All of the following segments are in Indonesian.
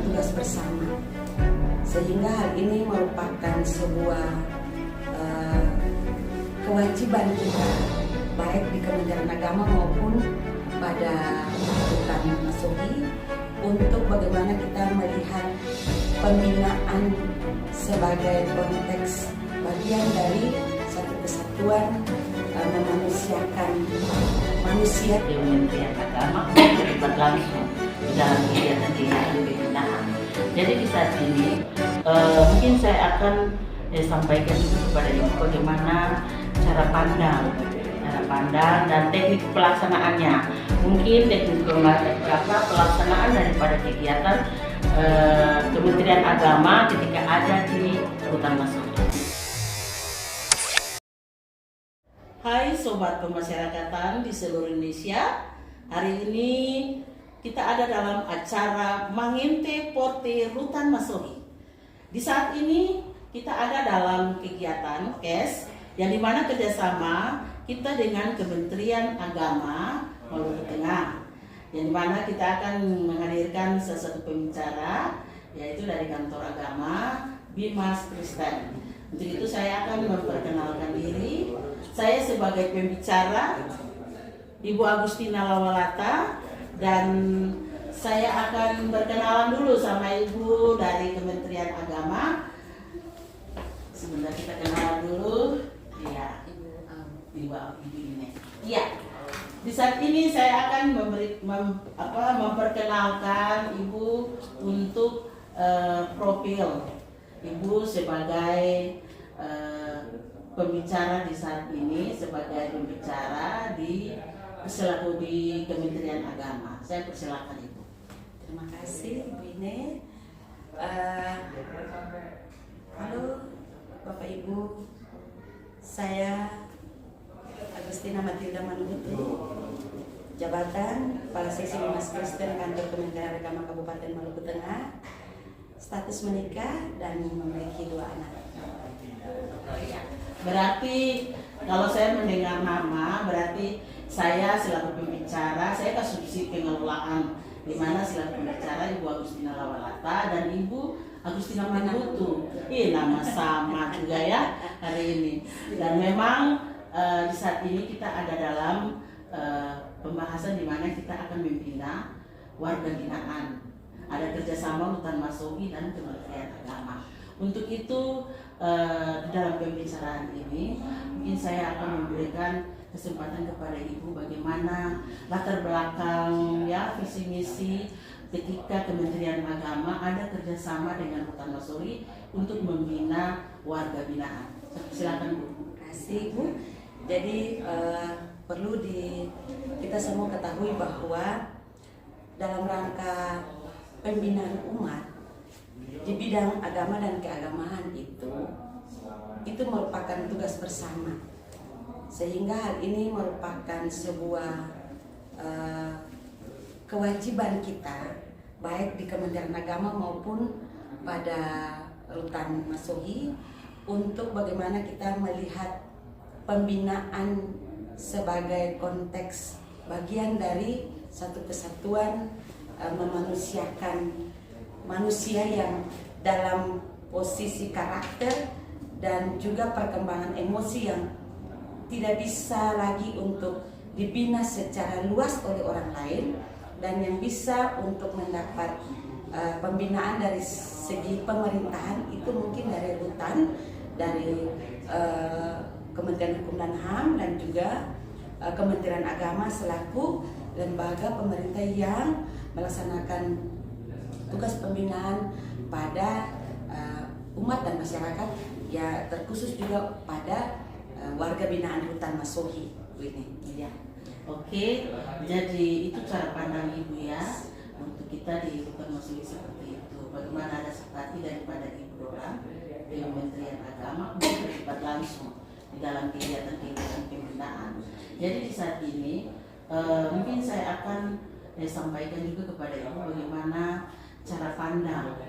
tugas bersama, sehingga hal ini merupakan sebuah kewajiban kita, baik di Kementerian Agama maupun pada Rutan Masuhi, untuk bagaimana kita melihat pembinaan sebagai konteks bagian dari satu kesatuan memanusiakan manusia. Di Kementerian Agama terlibat langsung di dalam kegiatan-kegiatan pembinaan. Jadi di saat ini mungkin saya akan sampaikan juga kepada Ibu bagaimana cara pandang dan teknik pelaksanaannya. Mungkin teknik pelaksanaan daripada kegiatan Kementerian Agama ketika ada di Rutan Masuhi. Hai Sobat Pemasyarakatan di seluruh Indonesia, hari ini kita ada dalam acara Mangente Porte Rutan Masuhi. Di saat ini kita ada dalam kegiatan KES yang dimana kerjasama kita dengan Kementerian Agama Maluku Tengah, yang dimana kita akan menghadirkan sesuatu pembicara, yaitu dari kantor agama Bimas Kristen. Untuk itu saya akan memperkenalkan diri. Saya sebagai pembicara Ibu Agustina Lawalata, dan saya akan berkenalan dulu sama Ibu dari Kementerian Agama. Sebentar kita kenalan dulu. Iya, Ibu ini. Iya. Di saat ini saya akan memperkenalkan Ibu untuk profil Ibu sebagai pembicara di saat ini, sebagai pembicara selaku di Kementerian Agama. Saya persilakan Ibu. Terima kasih Ibu Ine. Halo Bapak Ibu, saya Agustina Matilda Manuhutu, jabatan Kepala Seksi Bimas Kristen Kantor Kementerian Agama Kabupaten Maluku Tengah, status menikah dan memiliki 2 anak. Berarti kalau saya mendengar nama, berarti saya selaku pembicara, saya kasubsidi pengelolaan, di mana selaku pembicara Ibu Agustina Lawalata dan Ibu Agustina Manuhutu. Nama sama juga ya hari ini. Dan memang di saat ini kita ada dalam pembahasan di mana kita akan membina warga binaan. Ada kerjasama Rutan Masuhi dan Kementerian Agama. Untuk itu di dalam pembicaraan ini mungkin saya akan memberikan kesempatan kepada Ibu bagaimana latar belakang ya visi misi ketika Kementerian Agama ada kerjasama dengan Rutan Masuhi untuk membina warga binaan. Silakan Bu. Terima kasih Bu. Jadi perlu kita semua ketahui bahwa dalam rangka pembinaan umat di bidang agama dan keagamaan itu merupakan tugas bersama, sehingga hal ini merupakan sebuah kewajiban kita, baik di Kementerian Agama maupun pada Rutan Masuhi, untuk bagaimana kita melihat pembinaan sebagai konteks bagian dari satu kesatuan memanusiakan manusia yang dalam posisi karakter dan juga perkembangan emosi yang tidak bisa lagi untuk dibina secara luas oleh orang lain, dan yang bisa untuk mendapat pembinaan dari segi pemerintahan itu mungkin dari Rutan, dari Kementerian Hukum dan HAM, dan juga Kementerian Agama selaku lembaga pemerintah yang melaksanakan tugas pembinaan pada umat dan masyarakat, ya terkhusus juga pada warga binaan Rutan Masuhi ini. Ya. Oke, jadi itu cara pandang Ibu ya untuk kita di Rutan Masuhi seperti itu. Bagaimana ada simpati daripada Ibu Dora di Kementerian Agama untuk terlibat langsung di dalam kegiatan-kegiatan pembinaan. Jadi di saat ini mungkin saya akan sampaikan juga kepada Ibu bagaimana cara pandang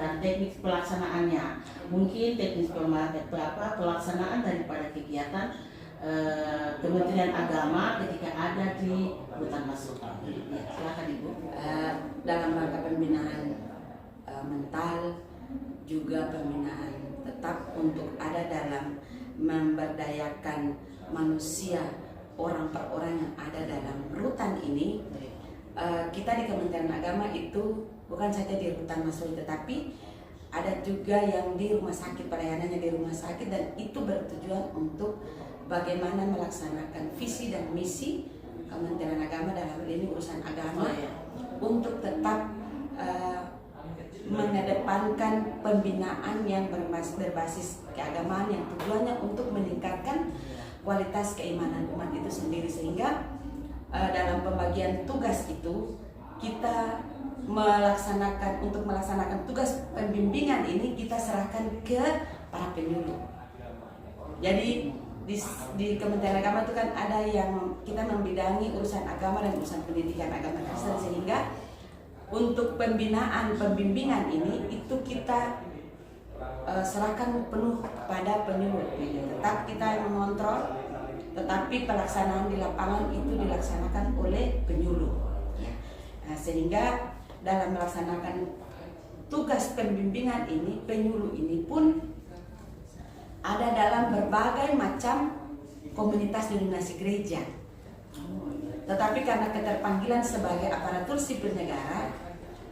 dan teknik pelaksanaannya. Mungkin teknik pelaksanaan daripada kegiatan Kementerian Agama ketika ada di Rutan Masuhi. Ya, silakan Ibu. dalam rangka pembinaan mental, juga pembinaan tetap untuk ada dalam memberdayakan manusia, orang per orang yang ada dalam rutan ini. Kita di Kementerian Agama itu bukan saja di rutan Masohi, tetapi ada juga yang di rumah sakit, pelayanannya di rumah sakit, dan itu bertujuan untuk bagaimana melaksanakan visi dan misi Kementerian Agama dalam hal ini urusan agama, untuk tetap mengedepankan pembinaan yang berbasis keagamaan yang tujuannya untuk meningkatkan kualitas keimanan umat itu sendiri, sehingga dalam pembagian tugas itu kita untuk melaksanakan tugas pembimbingan ini kita serahkan ke para penyuluh. Jadi di Kementerian Agama itu kan ada yang kita membidangi urusan agama dan urusan pendidikan agama Kristen, sehingga untuk pembinaan pembimbingan ini itu kita serahkan penuh pada penyuluh. Tetap kita yang mengontrol, tetapi pelaksanaan di lapangan itu dilaksanakan oleh penyuluh. Nah, sehingga dalam melaksanakan tugas pembimbingan ini, penyuluh ini pun ada dalam berbagai macam komunitas denominasi gereja. Tetapi karena keterpanggilan sebagai aparatur sipil negara,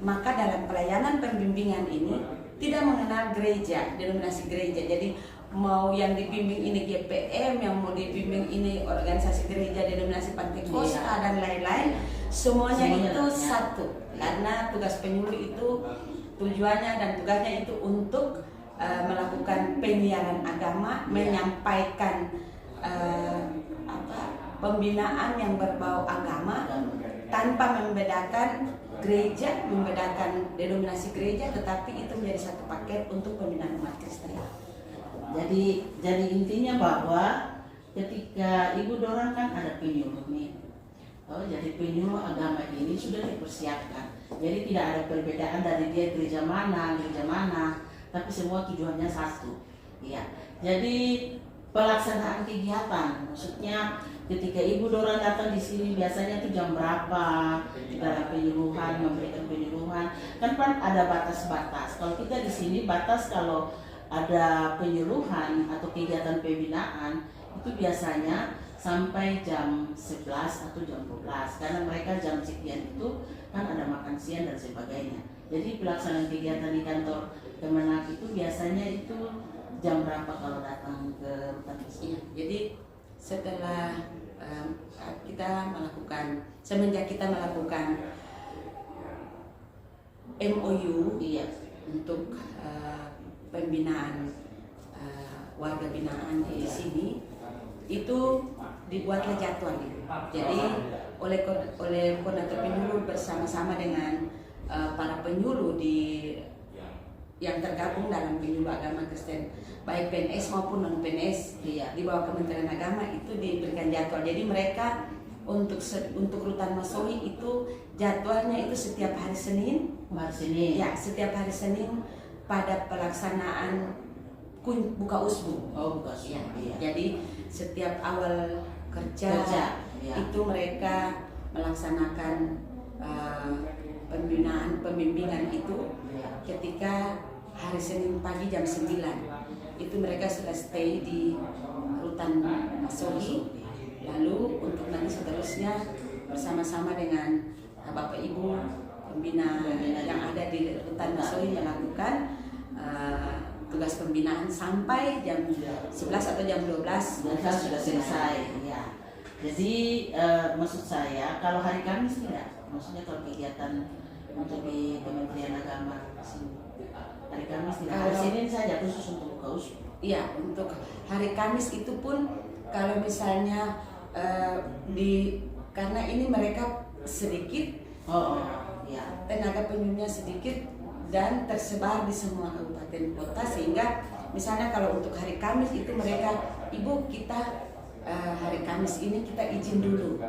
maka dalam pelayanan pembimbingan ini tidak mengenal gereja, denominasi gereja. Jadi mau yang dibimbing ini GPM, yang mau dibimbing ini organisasi gereja denominasi Pantekosta dan lain-lain, semuanya itu satu. Karena tugas penyuluh itu tujuannya dan tugasnya itu untuk melakukan penyiaran agama, menyampaikan pembinaan yang berbau agama tanpa membedakan gereja, membedakan denominasi gereja, tetapi itu menjadi satu paket untuk pembinaan umat Kristen. Jadi intinya bahwa ketika Ibu Dora kan ada penyuluh nih. Jadi penyuluh agama ini sudah dipersiapkan. Jadi tidak ada perbedaan dari dia gereja mana, tapi semua tujuannya satu. Iya. Jadi pelaksanaan kegiatan, maksudnya ketika Ibu Dora datang di sini biasanya itu jam berapa dalam penyuluhan, memberikan penyuluhan, kan ada batas-batas. Kalau kita di sini batas kalau ada penyuluhan atau kegiatan pembinaan itu biasanya sampai jam 11 atau jam 12, karena mereka jam sekian itu kan ada makan siang dan sebagainya. Jadi pelaksanaan kegiatan di kantor Kemenak itu biasanya itu jam berapa kalau datang ke rutan ini? Jadi setelah semenjak kita melakukan MOU untuk pembinaan warga binaan di sini, itu dibuatlah jadwal. Jadi oleh koordinator penyuluh bersama-sama dengan para penyuluh yang tergabung dalam penyuluh agama Kristen, baik PNS maupun non PNS di bawah Kementerian Agama, itu diberikan jadwal. Jadi mereka untuk rutan Masohi itu jadwalnya itu setiap hari Senin. Ya, setiap hari Senin pada pelaksanaan buka usbu. Ya. Jadi setiap awal kerja itu mereka melaksanakan pembimbingan itu ketika hari Senin pagi jam 9. Itu mereka sudah stay di rutan Masohi. Lalu untuk nanti seterusnya bersama-sama dengan Bapak Ibu pembina yang ada di rutan Masohi melakukan tugas pembinaan sampai jam 11 atau jam 12 sudah selesai. Ya. Jadi maksud saya kalau hari Kamis tidak, maksudnya kalau kegiatan untuk di Kementerian Agama hari Kamis tidak, hari Senin saja khusus untuk buka usbu. Iya, untuk hari Kamis itu pun kalau misalnya karena ini mereka sedikit, tenaga penyuluhnya sedikit dan tersebar di semua kabupaten kota, sehingga misalnya kalau untuk hari Kamis itu mereka, Ibu kita hari Kamis ini kita izin dulu.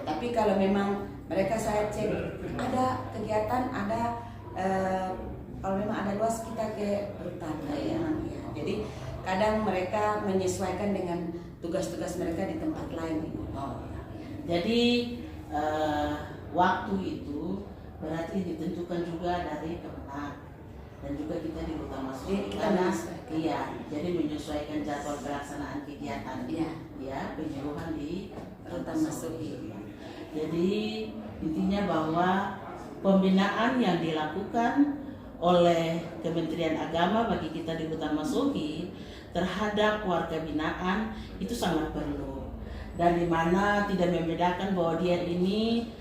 Tapi kalau memang mereka saya cek ada kegiatan, kalau memang ada luas kita ke rutan. Jadi kadang mereka menyesuaikan dengan tugas-tugas mereka di tempat lain. Jadi waktu itu berarti ditentukan juga dari Kemenang dan juga kita di Rutan Masuki Kita karena menyesuaikan. iya, jadi menyesuaikan jadwal pelaksanaan kegiatan Iya. ya penyuluhan di Rutan Masuki. Jadi intinya bahwa pembinaan yang dilakukan oleh Kementerian Agama bagi kita di Rutan Masuki terhadap warga binaan itu sangat perlu, dan dimana tidak membedakan bahwa dia ini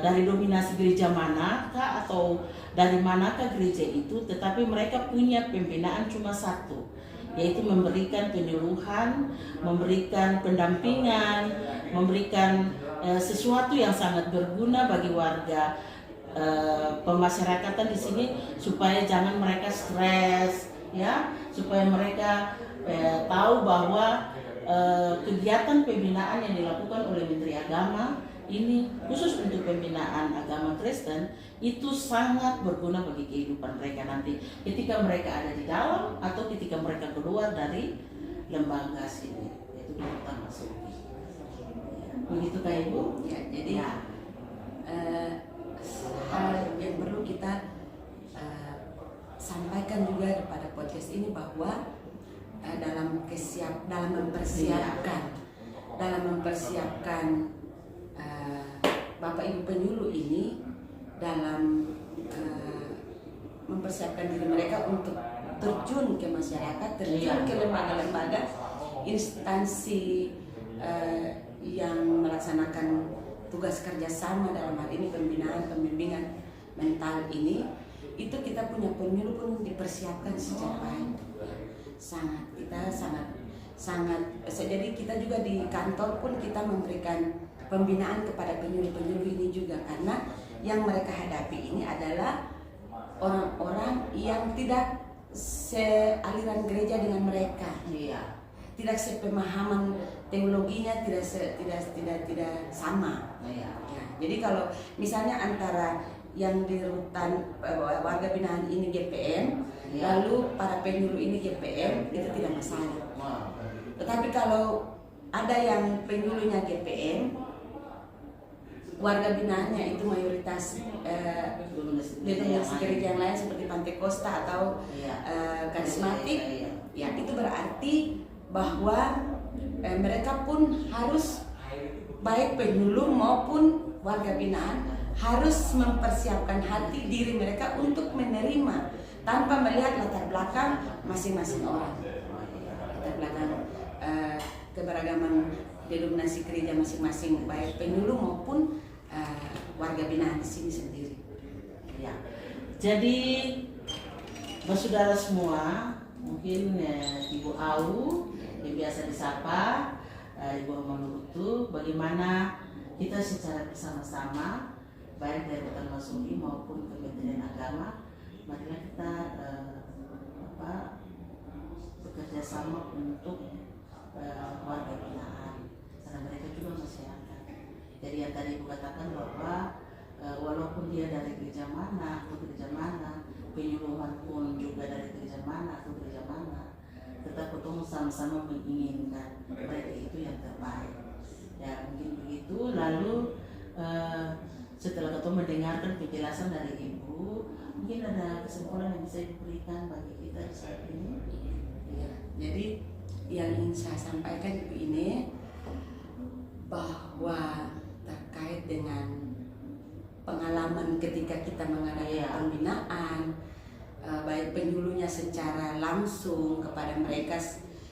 dari dominasi gereja manakah atau dari manakah gereja itu, tetapi mereka punya pembinaan cuma satu, yaitu memberikan penyuluhan, memberikan pendampingan, memberikan sesuatu yang sangat berguna bagi warga pemasyarakatan di sini supaya jangan mereka stres, ya, supaya mereka tahu bahwa kegiatan pembinaan yang dilakukan oleh Menteri Agama ini khusus untuk pembinaan agama Kristen itu sangat berguna bagi kehidupan mereka nanti ketika mereka ada di dalam atau ketika mereka keluar dari lembaga sini, yaitu di Rutan Masuki. Begitu Kak Ibu? Ya, jadi Ya. hal yang perlu kita sampaikan juga kepada podcast ini bahwa dalam mempersiapkan Bapak Ibu penyuluh ini dalam mempersiapkan diri mereka untuk terjun ke masyarakat, terjun ke lembaga-lembaga, instansi yang melaksanakan tugas kerjasama dalam hal ini pembimbingan mental ini, itu kita punya penyuluh pun dipersiapkan secara baik. Jadi kita juga di kantor pun kita memberikan pembinaan kepada penyuluh-penyuluh ini juga, karena yang mereka hadapi ini adalah orang-orang yang tidak sealiran gereja dengan mereka, tidak sepemahaman teologinya, tidak sama. Ya, jadi kalau misalnya antara yang di rutan warga binaan ini GPM, lalu para penyuluh ini GPM, itu tidak masalah. Tetapi kalau ada yang penyuluhnya GPM, warga binaannya itu mayoritas denominasi gereja yang lain seperti Pantekosta atau karismatik, ya itu berarti bahwa mereka pun harus, baik penyuluh maupun warga binaan, harus mempersiapkan hati diri mereka untuk menerima tanpa melihat latar belakang masing-masing orang, latar belakang keberagaman denominasi gereja masing-masing, baik penyuluh maupun warga binaan di sini sendiri. Ya. Jadi saudara semua, mungkin Ibu Au yang biasa disapa Ibu Amalutu, bagaimana kita secara bersama-sama baik dari Rutan Masuki maupun Kementerian Agama, marilah kita bekerja sama untuk warga binaan, karena mereka juga masyarakat. Jadi yang tadi Ibu katakan bahwa walaupun dia dari gereja mana atau gereja mana, penyuluhan pun juga dari gereja mana atau gereja mana, tetap ketemu sama-sama menginginkan mereka itu yang terbaik. Ya mungkin begitu. Lalu setelah ketemu mendengarkan penjelasan dari Ibu, mungkin ada kesimpulan yang bisa diberikan bagi kita saat ini. Ya, jadi yang ingin saya sampaikan Ibu ini bahwa terkait dengan pengalaman ketika kita mengadakan pembinaan, baik penyuluhnya secara langsung kepada mereka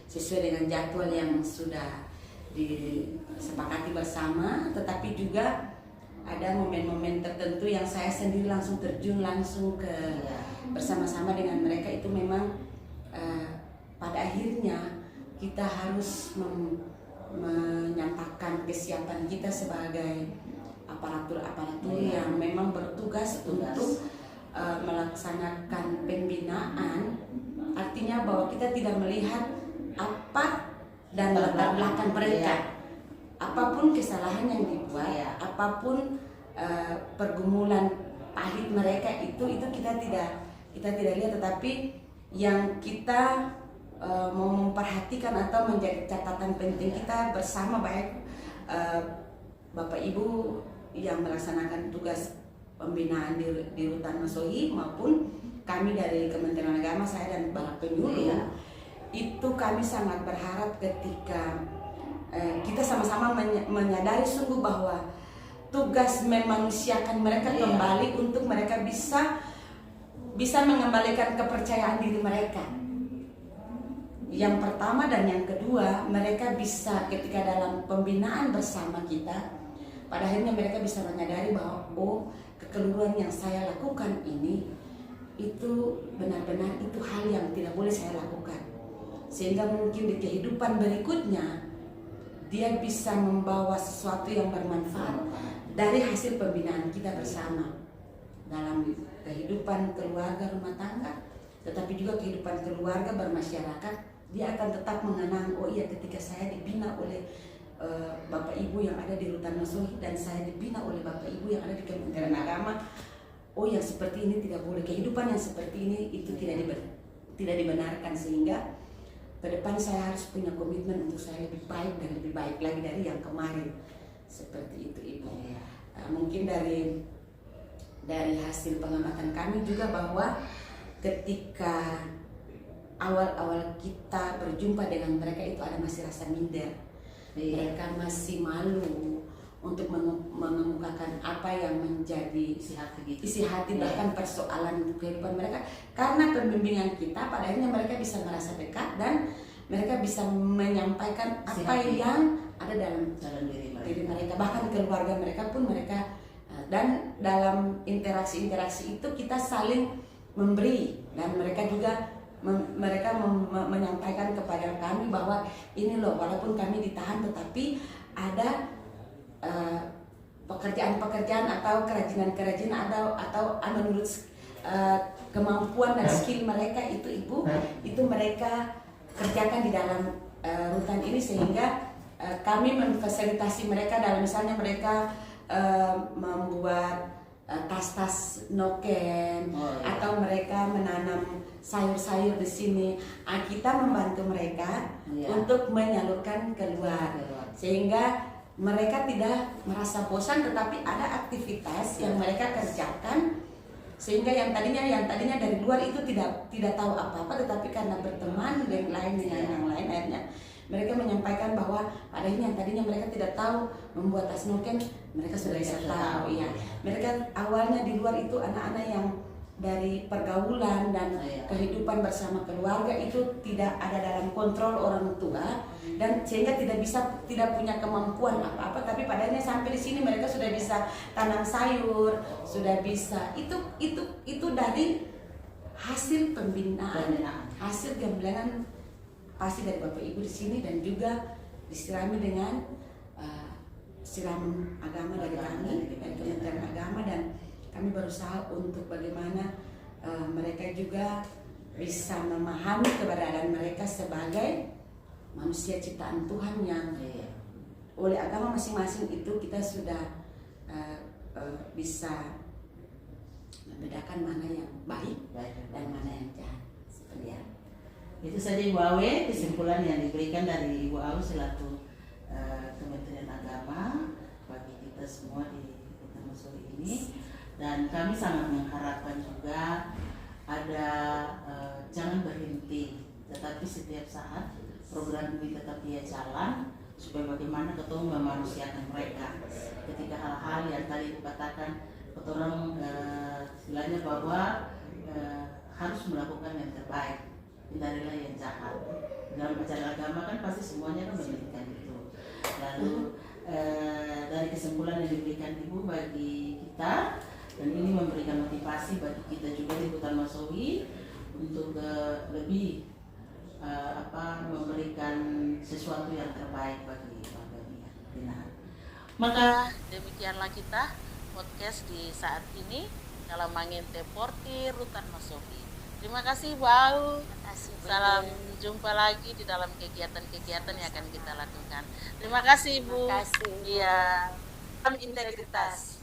sesuai dengan jadwal yang sudah disepakati bersama, tetapi juga ada momen-momen tertentu yang saya sendiri langsung terjun langsung ke bersama-sama dengan mereka. Itu memang pada akhirnya kita harus menyatakan kesiapan kita sebagai aparatur-aparatur yang memang bertugas untuk melaksanakan pembinaan. Artinya bahwa kita tidak melihat apa dan latar belakang mereka, apapun kesalahan yang dibuat, apapun pergumulan pahit mereka itu kita tidak lihat, tetapi yang kita mau memperhatikan atau menjadi catatan penting kita bersama, baik Bapak Ibu yang melaksanakan tugas pembinaan di Rutan Masohi maupun kami dari Kementerian Agama, saya dan Bapak Penyuluh, itu kami sangat berharap ketika kita sama-sama menyadari sungguh bahwa tugas memanusiakan mereka kembali untuk mereka bisa mengembalikan kepercayaan diri mereka. Yang pertama dan yang kedua, mereka bisa ketika dalam pembinaan bersama kita, pada akhirnya mereka bisa menyadari bahwa kekeliruan yang saya lakukan ini itu benar-benar itu hal yang tidak boleh saya lakukan. Sehingga mungkin di kehidupan berikutnya dia bisa membawa sesuatu yang bermanfaat dari hasil pembinaan kita bersama dalam kehidupan keluarga rumah tangga, tetapi juga kehidupan keluarga bermasyarakat. Dia akan tetap mengenang, oh iya ketika saya dibina oleh Bapak Ibu yang ada di Rutan Masohi dan saya dibina oleh Bapak Ibu yang ada di Kementerian Agama, oh yang seperti ini tidak boleh, kehidupan yang seperti ini itu tidak dibenarkan. Sehingga ke depan saya harus punya komitmen untuk saya lebih baik dan lebih baik lagi dari yang kemarin. Seperti itu Ibu. Mungkin dari hasil pengamatan kami juga bahwa ketika awal-awal kita berjumpa dengan mereka itu ada masih rasa minder. Mereka masih malu untuk mengemukakan apa yang menjadi isi hati bahkan persoalan kehidupan mereka. Karena pembimbingan kita pada akhirnya mereka bisa merasa dekat dan mereka bisa menyampaikan apa yang ada dalam diri mereka, bahkan keluarga mereka pun mereka. Dan dalam interaksi-interaksi itu kita saling memberi dan mereka juga menyampaikan kepada kami bahwa ini loh, walaupun kami ditahan tetapi ada pekerjaan-pekerjaan atau kerajinan-kerajinan atau menurut kemampuan dan skill mereka itu Ibu, itu mereka kerjakan di dalam rutan ini, sehingga kami memfasilitasi mereka dalam misalnya mereka membuat tas-tas noken atau mereka menanam sayur-sayur di sini. Kita membantu mereka untuk menyalurkan keluar, sehingga mereka tidak merasa bosan tetapi ada aktivitas yang mereka kerjakan, sehingga yang tadinya dari luar itu tidak tahu apa-apa, tetapi karena berteman dengan yang lain akhirnya mereka menyampaikan bahwa pada ini yang tadinya mereka tidak tahu membuat tas noken, mereka sudah bisa tahu. Mereka awalnya di luar itu anak-anak yang dari pergaulan dan kehidupan bersama keluarga itu tidak ada dalam kontrol orang tua dan sehingga tidak punya kemampuan apa-apa, tapi padanya sampai di sini mereka sudah bisa tanam sayur, sudah bisa itu dari hasil pembinaan, hasil gemblengan pasti dari Bapak Ibu di sini dan juga disirami dengan siram agama dari kami dari Kementerian Agama, dan kami berusaha untuk bagaimana mereka juga bisa memahami keberadaan mereka sebagai manusia ciptaan Tuhan yang oleh agama masing-masing itu kita sudah bisa membedakan mana yang baik dan mana yang jahat. Seperti ya. Itu saja Ibu Awe, kesimpulan yang diberikan dari Ibu Awe selaku Kementerian Agama bagi kita semua di Rutan Masohi ini. Dan kami sangat mengharapkan juga ada jangan berhenti, tetapi setiap saat program ini tetap dia jalan supaya bagaimana ketemu memanusiakan mereka ketika hal-hal yang tadi dikatakan orang istilahnya bahwa harus melakukan yang terbaik, hindarilah yang jahat. Dalam acara agama kan pasti semuanya kan memberikan itu. Lalu dari kesimpulan yang diberikan Ibu bagi kita, dan ini memberikan motivasi bagi kita juga di Rutan Masohi untuk lebih memberikan sesuatu yang terbaik bagi binaan. Maka demikianlah kita podcast di saat ini dalam Mangente Porti Rutan Masohi. Terima kasih Bu Au. Salam jumpa lagi di dalam kegiatan-kegiatan yang akan kita lakukan. Terima kasih Bu. Terima kasih. Iya. Integritas.